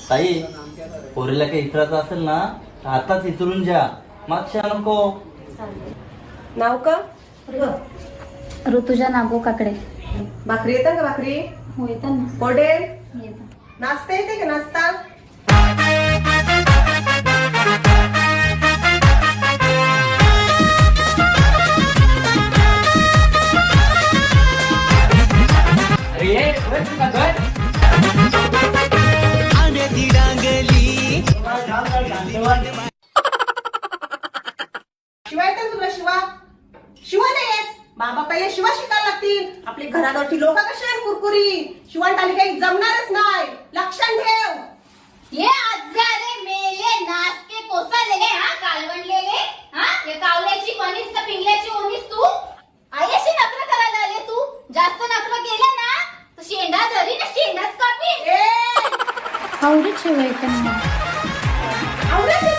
ताई, पोरीला काही इचरायचं असेल ना तर आताच इचरून जा, मागच्या नको. नाव का? ऋतुजा नागो काकडे. भाकरी येतं का? भाकरी हो येतात ना. कोरडे येतात. नाश्ता येते का? नाश्ता शिवाय येतं तुला? शिवा नाही येत. बाबा पहिले शिवा शिकायला लागतील. आपली घराजवळची लोक कशी आहेत कुरकुरी. शिवण टाली काही जमणारच नाही, लक्षात ठेव. ये आजारे मेले नासके कोसळलेले हा कालवणलेले हा या कावल्याची मनीस का पिंगल्याची ओनीस तू आयशी नखर करायला आले तू. जास्त नखर केलं ना तर शेंडा धरी ना शेंडाच कापी. ए आवडीत शिवाय का नाही? आवडत